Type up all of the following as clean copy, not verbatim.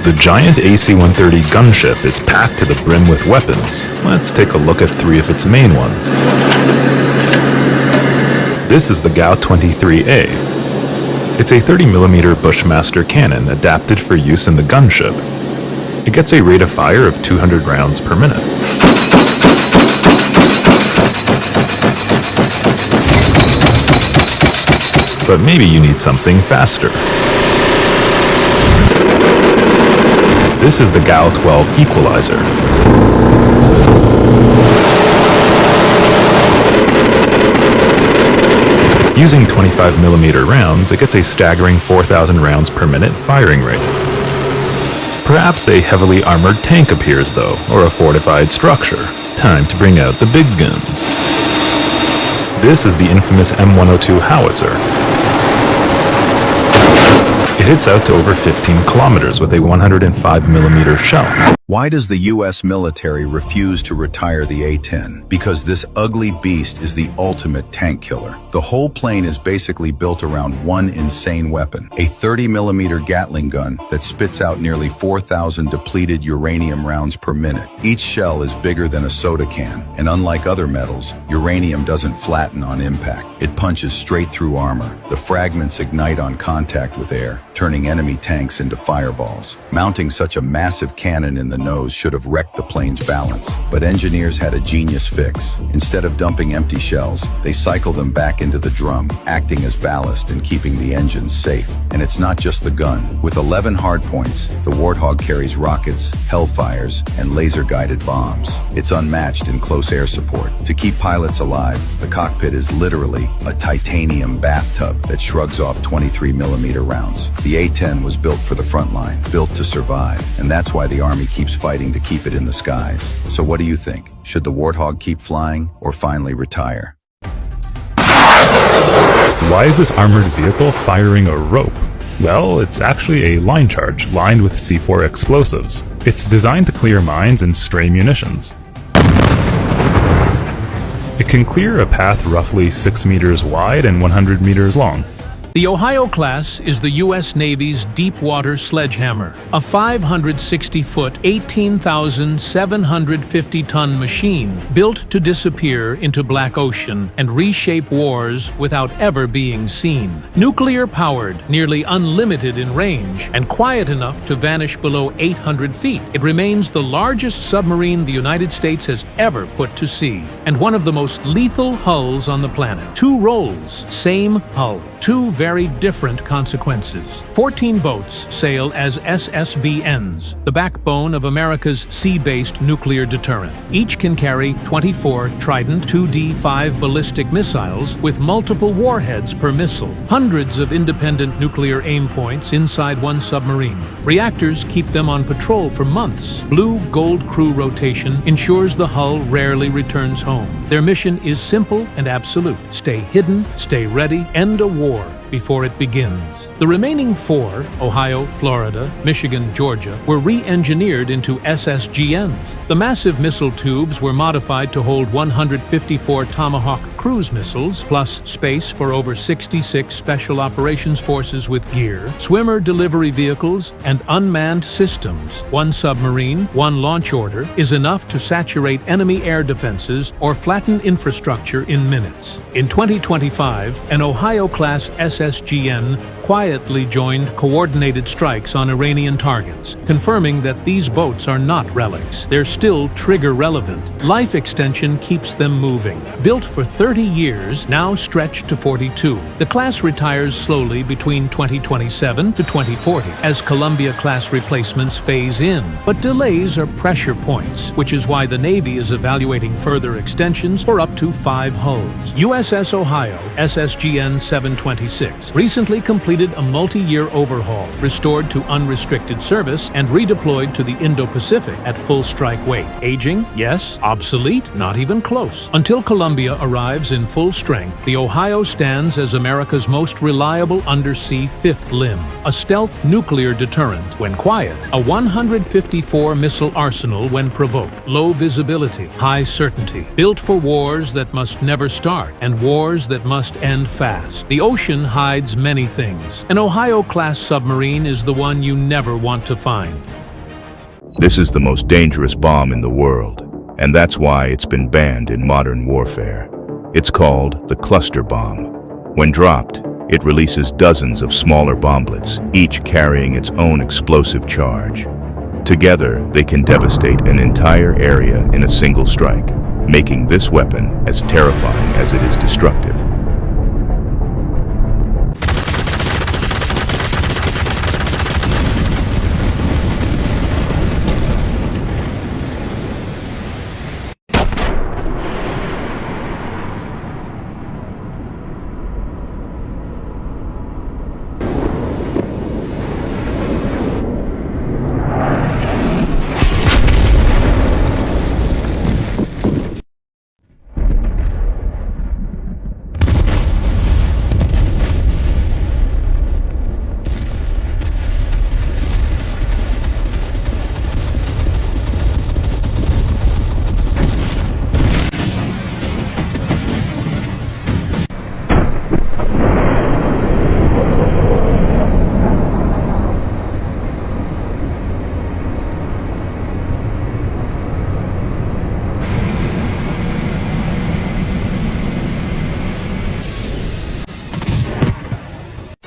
The giant AC-130 gunship is packed to the brim with weapons. Let's take a look at three of its main ones. This is the GAU-23A. It's a 30mm Bushmaster cannon adapted for use in the gunship. It gets a rate of fire of 200 rounds per minute. But maybe you need something faster. This is the GAU-12 Equalizer. Using 25mm rounds, it gets a staggering 4,000 rounds per minute firing rate. Perhaps a heavily armored tank appears though, or a fortified structure. Time to bring out the big guns. This is the infamous M102 howitzer. It hits out to over 15 kilometers with a 105mm shell. Why does the U.S. military refuse to retire the A-10? Because this ugly beast is the ultimate tank killer. The whole plane is basically built around one insane weapon, a 30mm Gatling gun that spits out nearly 4,000 depleted uranium rounds per minute. Each shell is bigger than a soda can, and unlike other metals, uranium doesn't flatten on impact. It punches straight through armor. The fragments ignite on contact with air, turning enemy tanks into fireballs. Mounting such a massive cannon in the nose should have wrecked the plane's balance, but engineers had a genius fix. Instead of dumping empty shells, they cycle them back into the drum, acting as ballast and keeping the engines safe. And it's not just the gun. With 11 hardpoints, the Warthog carries rockets, Hellfires, and laser-guided bombs. It's unmatched in close air support. To keep pilots alive, the cockpit is literally a titanium bathtub that shrugs off 23mm rounds. The A-10 was built for the front line, built to survive, and that's why the Army keeps fighting to keep it in the skies. So what do you think? Should the Warthog keep flying or finally retire? Why is this armored vehicle firing a rope? Well, it's actually a line charge lined with C4 explosives. It's designed to clear mines and stray munitions. It can clear a path roughly 6 meters wide and 100 meters long. The Ohio class is the U.S. Navy's deep-water sledgehammer, a 560-foot, 18,750-ton machine built to disappear into Black Ocean and reshape wars without ever being seen. Nuclear-powered, nearly unlimited in range, and quiet enough to vanish below 800 feet, it remains the largest submarine the United States has ever put to sea, and one of the most lethal hulls on the planet. 2 roles, same hull. 2 very different consequences. 14 boats sail as SSBNs, the backbone of America's sea-based nuclear deterrent. Each can carry 24 Trident 2D5 ballistic missiles with multiple warheads per missile, hundreds of independent nuclear aim points inside one submarine. Reactors keep them on patrol for months. Blue-gold crew rotation ensures the hull rarely returns home. Their mission is simple and absolute. Stay hidden, stay ready, end a war before it begins. The remaining 4, Ohio, Florida, Michigan, Georgia, were re-engineered into SSGNs. The massive missile tubes were modified to hold 154 Tomahawk cruise missiles, plus space for over 66 Special Operations Forces with gear, swimmer delivery vehicles, and unmanned systems. 1 submarine, 1 launch order is enough to saturate enemy air defenses or flatten infrastructure in minutes. In 2025, an Ohio-class SSGN quietly joined coordinated strikes on Iranian targets, confirming that these boats are not relics. They're still trigger relevant. Life extension keeps them moving. Built for 30 years, now stretched to 42. The class retires slowly between 2027 to 2040 as Columbia-class replacements phase in. But delays are pressure points, which is why the Navy is evaluating further extensions for up to 5 hulls. USS Ohio, SSGN 726, recently completed a multi-year overhaul, restored to unrestricted service, and redeployed to the Indo-Pacific at full strike weight. Aging? Yes. Obsolete? Not even close. Until Columbia arrives in full strength, the Ohio stands as America's most reliable undersea fifth limb, a stealth nuclear deterrent when quiet, a 154 missile arsenal when provoked, low visibility, high certainty, built for wars that must never start and wars that must end fast. The ocean hides many things, rounds. An Ohio-class submarine is the one you never want to find. This is the most dangerous bomb in the world, and that's why it's been banned in modern warfare. It's called the cluster bomb. When dropped, it releases dozens of smaller bomblets, each carrying its own explosive charge. Together, they can devastate an entire area in a single strike, making this weapon as terrifying as it is destructive.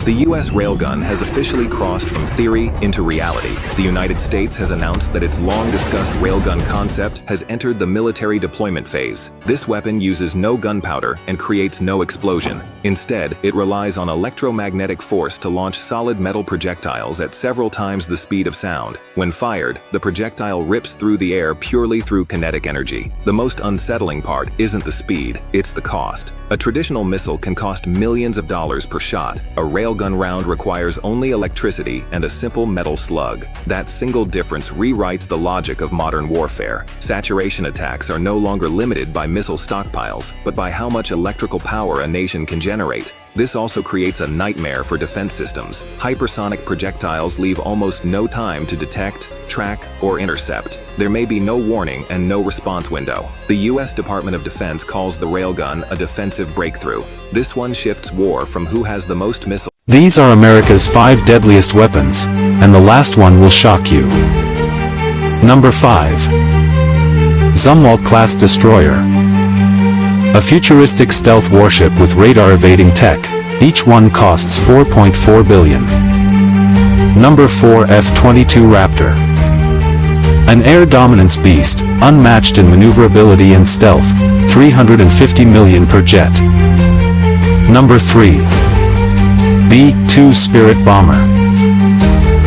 The U.S. railgun has officially crossed from theory into reality. The United States has announced that its long-discussed railgun concept has entered the military deployment phase. This weapon uses no gunpowder and creates no explosion. Instead, it relies on electromagnetic force to launch solid metal projectiles at several times the speed of sound. When fired, the projectile rips through the air purely through kinetic energy. The most unsettling part isn't the speed, it's the cost. A traditional missile can cost millions of dollars per shot. A railgun round requires only electricity and a simple metal slug. That single difference rewrites the logic of modern warfare. Saturation attacks are no longer limited by missile stockpiles, but by how much electrical power a nation can generate. This also creates a nightmare for defense systems. Hypersonic projectiles leave almost no time to detect, track, or intercept. There may be no warning and no response window. The U.S. Department of Defense calls the railgun a defensive breakthrough. This one shifts war from who has the most missiles. These are America's 5 deadliest weapons, and the last one will shock you. Number 5. Zumwalt-class destroyer. A futuristic stealth warship with radar-evading tech. Each one costs $4.4 billion. Number 4. F-22 Raptor. An air dominance beast, unmatched in maneuverability and stealth, $350 million per jet. Number 3. B-2 Spirit Bomber.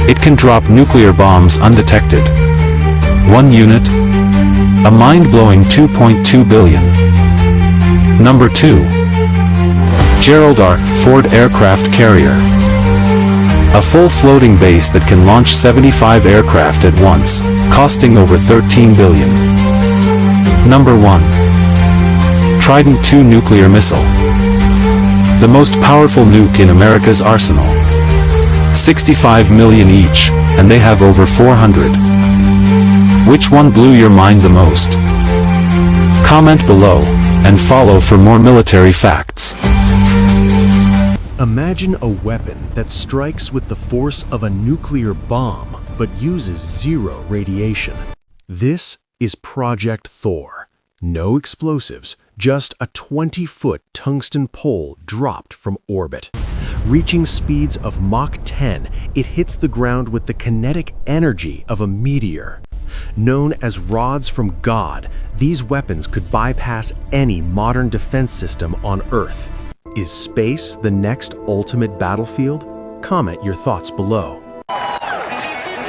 It can drop nuclear bombs undetected. 1 unit. A mind-blowing $2.2 billion. Number 2. Gerald R. Ford Aircraft Carrier. A full floating base that can launch 75 aircraft at once, costing over $13 billion. Number 1. Trident II nuclear missile. The most powerful nuke in America's arsenal. 65 million each, and they have over 400. Which one blew your mind the most? Comment below, and follow for more military facts. Imagine a weapon that strikes with the force of a nuclear bomb, but uses zero radiation. This is Project Thor. No explosives, just a 20-foot tungsten pole dropped from orbit. Reaching speeds of Mach 10, it hits the ground with the kinetic energy of a meteor. Known as rods from God, these weapons could bypass any modern defense system on Earth. Is space the next ultimate battlefield? Comment your thoughts below.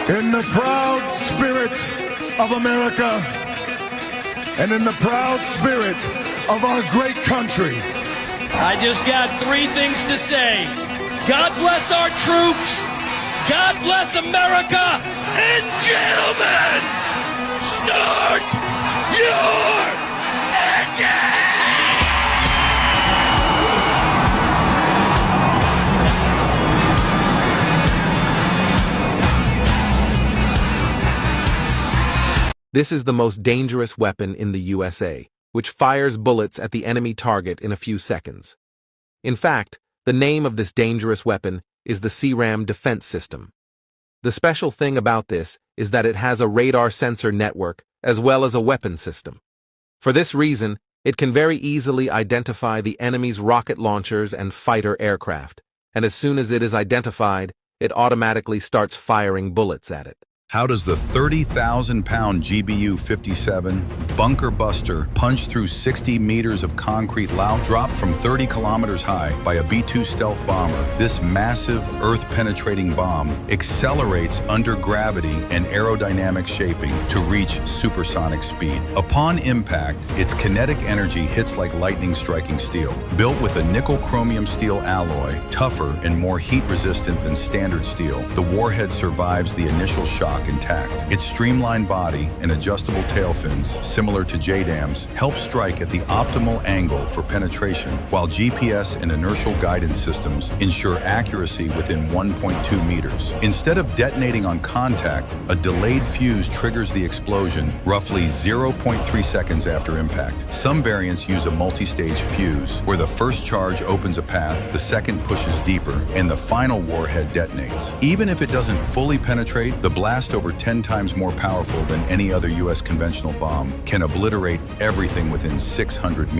In the proud spirit of America, and in the proud spirit of our great country, I just got 3 things to say. God bless our troops, God bless America, and gentlemen, start your engine! This is the most dangerous weapon in the USA, which fires bullets at the enemy target in a few seconds. In fact, the name of this dangerous weapon is the CRAM defense system. The special thing about this is that it has a radar sensor network as well as a weapon system. For this reason, it can very easily identify the enemy's rocket launchers and fighter aircraft, and as soon as it is identified, it automatically starts firing bullets at it. How does the 30,000-pound GBU-57 bunker buster punch through 60 meters of concrete lout, dropped from 30 kilometers high by a B-2 stealth bomber? This massive, earth-penetrating bomb accelerates under gravity and aerodynamic shaping to reach supersonic speed. Upon impact, its kinetic energy hits like lightning-striking steel. Built with a nickel-chromium steel alloy, tougher and more heat-resistant than standard steel, the warhead survives the initial shock intact. Its streamlined body and adjustable tail fins, similar to JDAM's, help strike at the optimal angle for penetration, while GPS and inertial guidance systems ensure accuracy within 1.2 meters. Instead of detonating on contact, a delayed fuse triggers the explosion roughly 0.3 seconds after impact. Some variants use a multi-stage fuse, where the first charge opens a path, the second pushes deeper, and the final warhead detonates. Even if it doesn't fully penetrate, the blast, over 10 times more powerful than any other U.S. conventional bomb, can obliterate everything within 600 meters.